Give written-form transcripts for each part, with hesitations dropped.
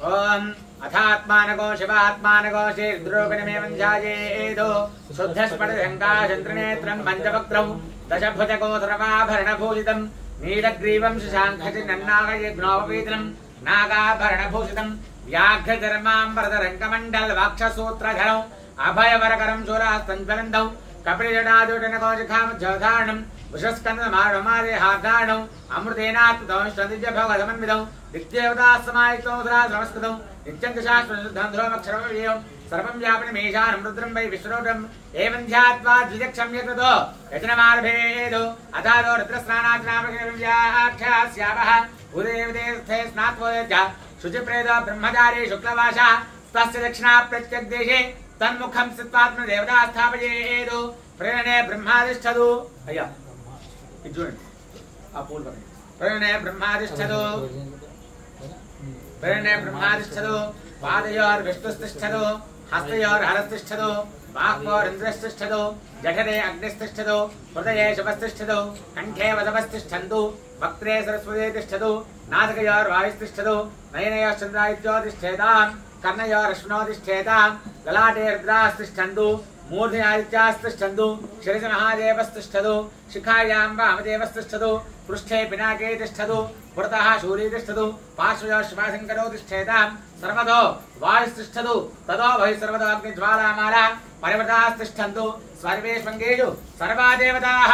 ओम अथात्मानको शिवात्मानको शीर्द्रोपिणमेवं ध्यायेतो शुद्धस्फटिकशङ्काशन्त्रनेत्रं पञ्चवक्त्रौ दशभुजगोधरमाभरणभूषितं नीलग्रीवं शशाङ्खचिन्नन्नागयज्ञोपवीतनं नागाभरणभूषितं व्याघ्रधर्माम्बरधरङ्कमण्डलवाक्षसूत्रधरौ अभयवरकरं शूरास्तञ्ज्वलन्तौ कपिलजटादुटनकोशिखामध्योधारणं वृषस्कन्दमाणमार्यहाधारणौ अमृतेनात्मतौ श्रद्धिजभवगमन्वितौ दिग्देवतासमायुक्तौ नमस्कृतौ नित्यं शास्त्रशुद्धं ध्रुवमक्षरमव्ययं सर्वं व्यापनमेषानं रुद्रं वै विश्वरूपम् एवं ध्यात्वा द्विजक्षं यकृतो यजनमार्भेदो अथादो रुद्रस्नानाचनामव्याख्यास्यावः भूदेवदेवस्थे स्नात्वोदय शुचिप्रेदो ब्रह्मचारी शुक्लवासः तस्य दक्षिणा प्रत्यग्देशे तन्मुखं स्थित्वात्मदेवता स्थापयेदो प्रेरणे ब्रह्मादिष्ठदो अय्या ఇది చూడండి ఆ పూలు పక్కన ప్రేరణే బ్రహ్మాదిష్ఠదో పాదయోర్ విష్ణుస్తిష్ఠదో హస్తయోర్ హరస్తిష్ఠదో బాహ్వోరింద్రస్తిష్ఠదో జఠరే అగ్నిస్తిష్ఠదో హృదయే శుభస్తిష్ఠదో కంఠే వదవస్తిష్ఠంతు వక్త్రే సరస్వతే తిష్ఠదో నాసికయోర్ వాయుస్తిష్ఠదో నయనయోర్ చంద్రాదిత్యోతిష్ఠేతాం कर्णयोर अश्विनोतिष्ठेतां ललाटे रुद्रास्तिष्ठन्तु मूर्धनि आदित्यास्तिष्ठन्तु शिरसि महादेवस्तिष्ठतु शिखायां वामदेवस्तिष्ठतु पृष्ठे पिनाके तिष्ठतु पुरतः शूरी तिष्ठतु पार्श्वयोः शिवशङ्करो तिष्ठेतां सर्वतो वायुस्तिष्ठतु ततो बहिः सर्वतो अग्निज्वालामाला परिवृतास्तिष्ठन्तु सर्वेष्वङ्गेषु सर्वा देवताः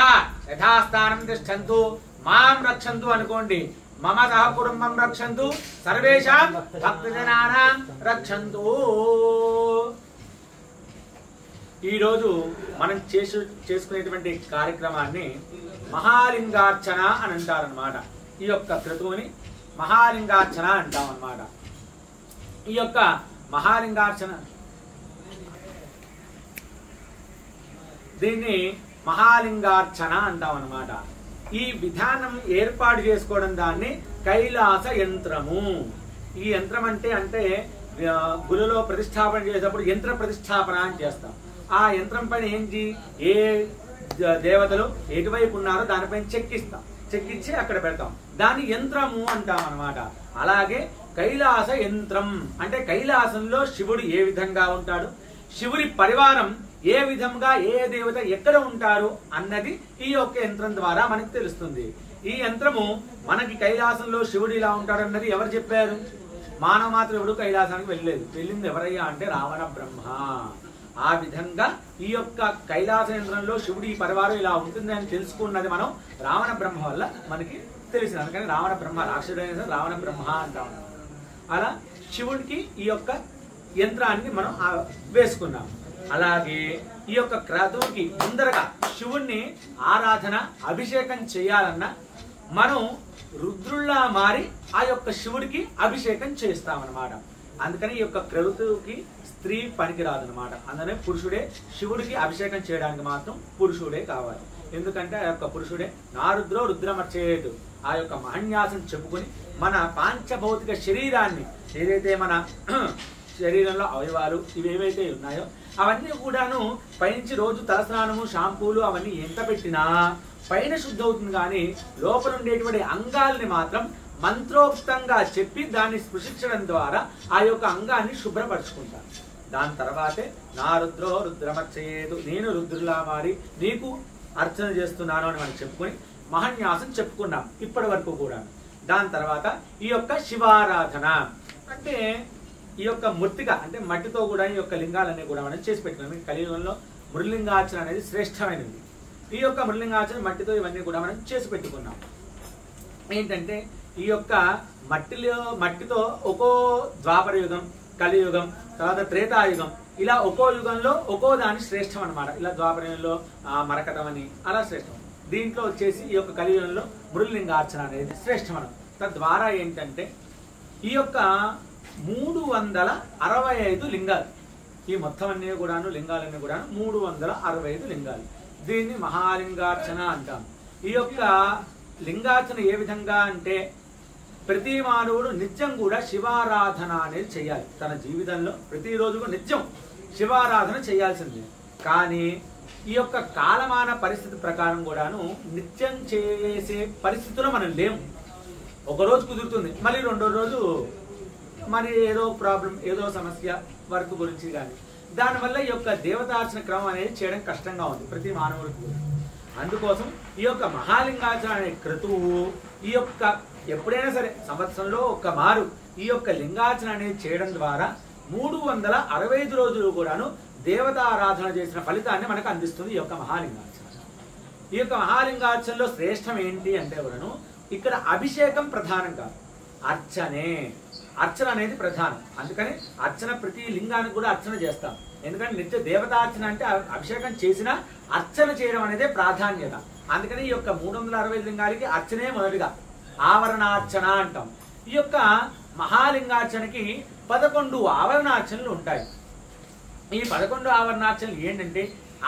यथास्थानं तिष्ठन्तु मां रक्षन्तु अनुकोण्डि मम सह कुटुंबं रक्षन्तु सर्वेषां भक्तजनानां रक्षन्तु। ఈ రోజు మనం చేసుకునేటువంటి కార్యక్రమాన్ని మహాలింగార్చన అని అంటారన్నమాట. ఈ యొక్క క్రతువుని మహాలింగార్చన అంటాం అన్నమాట. ఈ యొక్క మహాలింగార్చన దీన్ని మహాలింగార్చన అంటాం అన్నమాట. ఈ విధానం ఏర్పాటు చేసుకోవడం దాన్ని కైలాస యంత్రము. ఈ యంత్రం అంటే గుడిలో ప్రతిష్టాపన చేసేటప్పుడు యంత్ర ప్రతిష్టాపన అని చేస్తాం. ఆ యంత్రం పైన ఏంటి ఏ దేవతలు ఎటువైపు ఉన్నారో దానిపైన చెక్కించి అక్కడ పెడతాం. దాన్ని యంత్రము అంటాం అన్నమాట. అలాగే కైలాస యంత్రం అంటే కైలాసంలో శివుడు ఏ విధంగా ఉంటాడు, శివుడి పరివారం ఏ విధంగా ఏ దేవత ఎక్కడ ఉంటారు అన్నది ఈ యొక్క యంత్రం ద్వారా మనకు తెలుస్తుంది. ఈ యంత్రము మనకి కైలాసంలో శివుడు ఇలా ఉంటాడు అన్నది ఎవరు చెప్పారు? మానవ మాత్రం ఎవడు కైలాసానికి వెళ్ళలేదు. వెళ్ళింది ఎవరయ్యా అంటే రావణ బ్రహ్మ. ఆ విధంగా ఈ యొక్క కైలాస యంత్రంలో శివుడి పరివారం ఇలా ఉంటుంది అని తెలుసుకున్నది మనం రావణ బ్రహ్మ వల్ల మనకి తెలిసింది. అందుకని రావణ బ్రహ్మ, రాక్షసుడైన రావణ బ్రహ్మ అంటాం. అలా శివుడికి ఈ యొక్క యంత్రాన్ని మనం వేసుకున్నాం. అలాగే ఈ యొక్క క్రతువుకి ముందరగా శివుణ్ణి ఆరాధన అభిషేకం చేయాలన్నా మనం రుద్రుల్లా మారి ఆ యొక్క శివుడికి అభిషేకం చేస్తామన్నమాట. అందుకని ఈ యొక్క క్రతువుకి స్త్రీ పనికిరాదనమాట. అందుకనే పురుషుడే శివుడికి అభిషేకం చేయడానికి మాత్రం పురుషుడే కావాలి. ఎందుకంటే ఆ యొక్క పురుషుడే నారుద్రో రుద్రమర్చేటు ఆ యొక్క మహన్యాసం చెప్పుకొని మన పాంచభౌతిక శరీరాన్ని ఏదైతే మన శరీరంలో అవయవాలు ఇవేవైతే ఉన్నాయో అవన్నీ కూడాను పైనుంచి రోజు తలస్నానము షాంపూలు అవన్నీ ఎంత పెట్టినా పైన శుద్ధి అవుతుంది. కానీ లోపల ఉండేటువంటి అంగాల్ని మాత్రం మంత్రోక్తంగా చెప్పి దాన్ని స్పృశించడం ద్వారా ఆ యొక్క అంగాన్ని శుభ్రపరచుకుంటాను. దాని తర్వాతే నా రుద్రో రుద్రమర్చేదు, నేను రుద్రులా మారి నీకు అర్చన చేస్తున్నాను అని మనం చెప్పుకొని మహన్యాసం చెప్పుకున్నాం ఇప్పటి వరకు కూడా. దాని తర్వాత ఈ యొక్క శివారాధన అంటే ఈ యొక్క మృతిగా అంటే మట్టితో కూడా ఈ యొక్క లింగాలన్నీ కూడా మనం చేసి పెట్టుకున్నాం. కలియుగంలో మృలింగార్చన అనేది శ్రేష్టమైనది. ఈ యొక్క మృలింగార్చన మట్టితో ఇవన్నీ కూడా మనం చేసి పెట్టుకున్నాం. ఏంటంటే ఈ యొక్క మట్టితో ఒక్కో ద్వాపర యుగం, కలియుగం, తర్వాత త్రేతాయుగం ఇలా ఒక్కో యుగంలో ఒక్కో దాని శ్రేష్టం అనమాట. ఇలా ద్వాపర యుగంలో మరకటం అని అలా శ్రేష్టం. దీంట్లో వచ్చేసి ఈ యొక్క కలియుగంలో మృలింగార్చన అనేది శ్రేష్టం. తద్వారా ఏంటంటే ఈ యొక్క 365 లింగాలు, ఈ మొత్తం అన్నీ కూడాను లింగాలన్నీ కూడాను 365 లింగాలు. దీన్ని మహాలింగార్చన అంటాం. ఈ యొక్క లింగార్చన ఏ విధంగా అంటే ప్రతి మానవుడు నిత్యం కూడా శివారాధన అనేది చేయాలి. తన జీవితంలో ప్రతిరోజు నిత్యం శివారాధన చేయాల్సిందే. కానీ ఈ యొక్క కాలమాన పరిస్థితి ప్రకారం కూడాను నిత్యం చేసే పరిస్థితుల్లో మనం లేము. ఒక రోజు కుదురుతుంది, మళ్ళీ రెండో రోజు మరి ఏదో ప్రాబ్లం, ఏదో సమస్య, వర్క్ గురించి కానీ, దానివల్ల ఈ యొక్క దేవతార్చన క్రమం అనేది చేయడం కష్టంగా ఉంది ప్రతి మానవుడికి. అందుకోసం ఈ యొక్క మహాలింగార్చన అనే క్రతువు ఈ యొక్క ఎప్పుడైనా సరే సంవత్సరంలో ఒక్క మారు ఈ యొక్క లింగార్చన అనేది చేయడం ద్వారా 365 రోజులు కూడాను దేవతారాధన చేసిన ఫలితాన్ని మనకు అందిస్తుంది ఈ యొక్క మహాలింగార్చన. ఈ యొక్క మహాలింగార్చనలో శ్రేష్టం ఏంటి అంటే కూడాను ఇక్కడ అభిషేకం ప్రధానం కాదు, అర్చనే. అర్చన అనేది ప్రధానం. అందుకని అర్చన ప్రతి లింగానికి కూడా అర్చన చేస్తాం. ఎందుకంటే నిత్య దేవతార్చన అంటే అభిషేకం చేసిన అర్చన చేయడం అనేది ప్రాధాన్యత. అందుకని ఈ యొక్క 365 లింగాలకి అర్చనే మొదటిగా ఆవరణార్చన అంటాం. ఈ యొక్క మహాలింగార్చనకి 11 ఆవరణార్చనలు ఉంటాయి. ఈ 11 ఆవరణార్చనలు ఏంటంటే,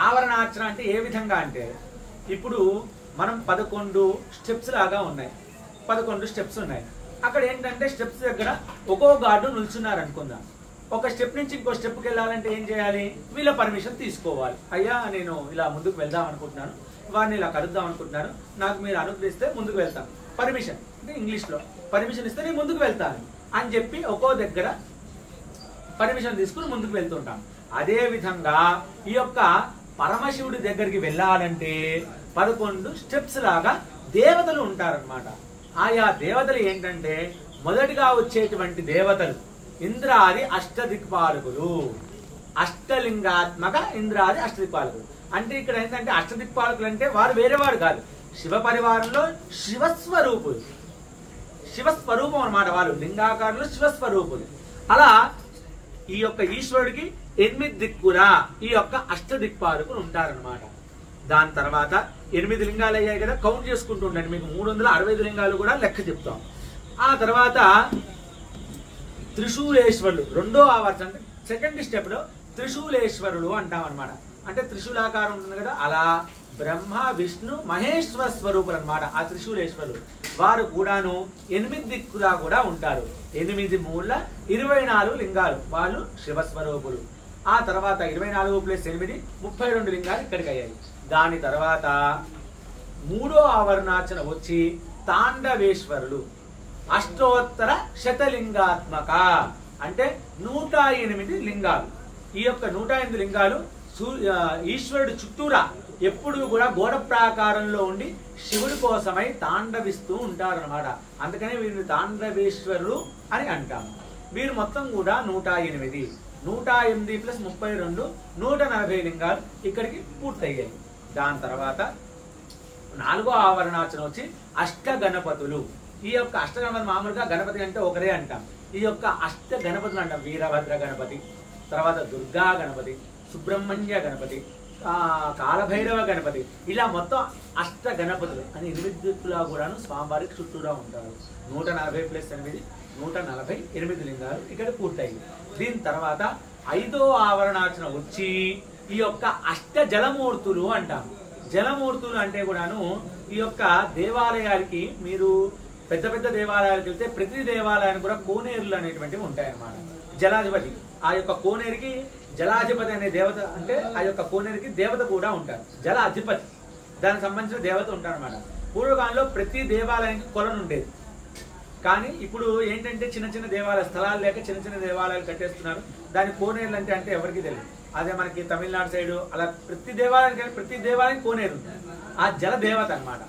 ఆవరణార్చన అంటే ఏ విధంగా అంటే, ఇప్పుడు మనం 11 స్టెప్స్ లాగా ఉన్నాయి, 11 స్టెప్స్ ఉన్నాయి. అక్కడ ఏంటంటే స్టెప్స్ దగ్గర ఒక్కో గార్డు నిల్చున్నారు అనుకుందాం. ఒక స్టెప్ నుంచి ఇంకో స్టెప్కి వెళ్ళాలంటే ఏం చేయాలి? వీళ్ళ పర్మిషన్ తీసుకోవాలి. అయ్యా నేను ఇలా ముందుకు వెళ్దాం అనుకుంటున్నాను, వాడిని ఇలా కలుద్దాం అనుకుంటున్నాను, నాకు మీరు అనుగ్రహిస్తే ముందుకు వెళ్తాను. పర్మిషన్ అంటే ఇంగ్లీష్లో పర్మిషన్ ఇస్తే నేను ముందుకు వెళ్తాను అని చెప్పి ఒక్కో దగ్గర పర్మిషన్ తీసుకుని ముందుకు వెళ్తుంటాం. అదే విధంగా ఈ యొక్క పరమశివుడి దగ్గరికి వెళ్ళాలంటే 11 స్టెప్స్ లాగా దేవతలు ఉంటారన్నమాట. ఆయా దేవతలు ఏంటంటే, మొదటిగా వచ్చేటువంటి దేవతలు ఇంద్రాది అష్టదిక్పాలకులు, అష్టలింగాత్మక ఇంద్రాది అష్టదిక్పాలకులు. అంటే ఇక్కడ ఏంటంటే అష్టదిక్పాలకులు అంటే వారు వేరేవారు కాదు, శివ పరివారంలో శివస్వరూపులు, శివస్వరూపం అన్నమాట. వాళ్ళు లింగాకారులు, శివస్వరూపులు. అలా ఈ యొక్క ఈశ్వరుడికి 8 దిక్కుల ఈ యొక్క అష్టదిక్పాలకులు ఉంటారన్నమాట. దాని తర్వాత 8 లింగాలు అయ్యాయి కదా, కౌంట్ చేసుకుంటూ ఉండండి. మీకు 365 లింగాలు కూడా లెక్క చెప్తాం. ఆ తర్వాత త్రిశూలేశ్వరులు, రెండో ఆవర్తన అంటే సెకండ్ స్టెప్ లో త్రిశూలేశ్వరులు అంటాం అనమాట. అంటే త్రిశూలాకారం ఉంటుంది కదా, అలా బ్రహ్మ విష్ణు మహేశ్వర స్వరూపులు అనమాట ఆ త్రిశూలేశ్వరులు. వారు కూడాను 8 దిక్కులా కూడా ఉంటారు. 8 మూల 24 లింగాలు, వాళ్ళు శివస్వరూపులు. ఆ తర్వాత 24 + 8 32 లింగాలు ఇక్కడికి అయ్యాయి. దాని తర్వాత 3వ ఆవరణార్చన వచ్చి తాండవేశ్వరులు, అష్టోత్తర శతలింగాత్మక అంటే 108 లింగాలు. ఈ యొక్క 108 లింగాలు ఈశ్వరుడు చుట్టూరా ఎప్పుడు కూడా గోడ ప్రాకారంలో ఉండి శివుడి కోసమై తాండవిస్తూ ఉంటారన్నమాట. అందుకని వీరిని తాండవేశ్వరులు అని అంటాము. వీరు మొత్తం కూడా 108 + 32 140 లింగాలు ఇక్కడికి పూర్తయ్యాయి. దాని తర్వాత 4వ ఆవరణార్చన వచ్చి అష్ట గణపతులు. ఈ యొక్క అష్ట గణపతి మామూలుగా గణపతి అంటే ఒకరే అంటాం. ఈ యొక్క అష్ట గణపతులు అంటాం. వీరభద్ర గణపతి, తర్వాత దుర్గా గణపతి, సుబ్రహ్మణ్య గణపతి, కాలభైరవ గణపతి, ఇలా మొత్తం అష్ట గణపతులు అని 8 దిక్కులా కూడాను స్వామివారికి చుట్టూరా ఉంటారు. 140 + 8 148 లింగాలు ఇక్కడ పూర్తయింది. దీని తర్వాత 5వ ఆవరణార్చన వచ్చి ఈ యొక్క అష్ట జలమూర్తులు అంటాం. జలమూర్తులు అంటే కూడాను ఈ యొక్క దేవాలయాలకి, మీరు పెద్ద పెద్ద దేవాలయాలకు వెళ్తే ప్రతి దేవాలయానికి కూడా కోనేరులు అనేటువంటివి ఉంటాయన్నమాట. జలాధిపతి, ఆ యొక్క కోనేరుకి జలాధిపతి అనే దేవత, అంటే ఆ యొక్క కోనేరుకి దేవత కూడా ఉంటారు, జల అధిపతి, దానికి సంబంధించిన దేవత ఉంటారన్నమాట. పూర్వకాలంలో ప్రతి దేవాలయానికి కొలను ఉండేది. కానీ ఇప్పుడు ఏంటంటే చిన్న చిన్న దేవాలయ స్థలాలు లేక చిన్న చిన్న దేవాలయాలు కట్టేస్తున్నారు. దాని కోనేరులు అంటే ఎవరికి తెలియదు. అదే మనకి తమిళనాడు సైడు అలా ప్రతి దేవాలయానికి కోనేరు ఉంటుంది. ఆ జల దేవత అన్నమాట.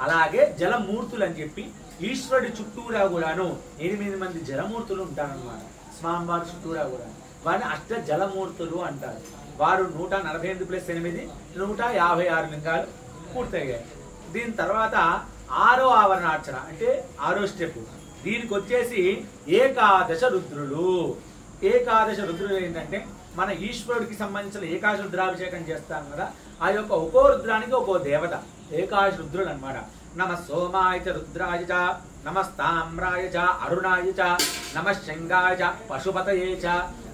అలాగే జలమూర్తులు అని చెప్పి ఈశ్వరుడి చుట్టూరా కూడాను 8 మంది జలమూర్తులు ఉంటారన్నమాట. స్వామివారి చుట్టూరా కూడా వారిని అష్ట జలమూర్తులు అంటారు. వారు 148 + 8 156 లింగాలు పూర్తయ్యాయి. దీని తర్వాత 6వ ఆవరణార్చన అంటే 6వ స్టెప్. దీనికి వచ్చేసి ఏకాదశ రుద్రులు. ఏకాదశ రుద్రులు ఏంటంటే, మన ఈశ్వరుడికి సంబంధించిన ఏకాదశ రుద్రాభిషేకం చేస్తాం కదా, ఆ యొక్క ఒక్కో రుద్రానికి ఒక్కో దేవత ఏకాదశ రుద్రులు అన్నమాట. నమ సోమాయ చ రుద్రాయ చ, నమస్తామ్రాయ చ అరుణాయ చ, నమ శంగాయ చ పశుపతయే చ,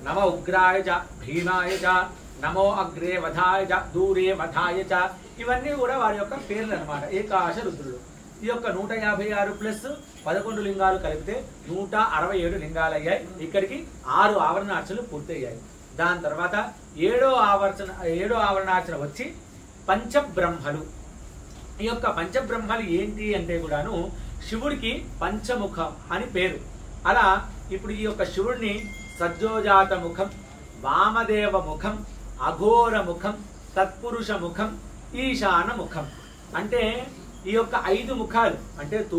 నమ ఉగ్రాయ చ భీమాయ చ, నమో అగ్రే వధాయ చ దూరే వధాయ చ. ఇవన్నీ కూడా వారి యొక్క పేర్లు అన్నమాట, ఏకాదశ రుద్రులు. ఈ యొక్క 156 + 11 లింగాలు కలిపితే 167 లింగాలు అయ్యాయి. ఇక్కడికి 6 ఆవరణార్చనలు పూర్తయ్యాయి. దాని తర్వాత 7వ ఆవరణార్చన వచ్చి పంచబ్రహ్మలు. ఈ యొక్క పంచబ్రహ్మలు ఏంటి అంటే కూడాను శివుడికి పంచముఖం అని పేరు. అలా ఇప్పుడు ఈ యొక్క శివుడిని సజ్జోజాత ముఖం, వామదేవ ముఖం, అఘోర ముఖం, తత్పురుష ముఖం, ఈశాన ముఖం అంటే ఈ యొక్క 5 ముఖాలు అంటే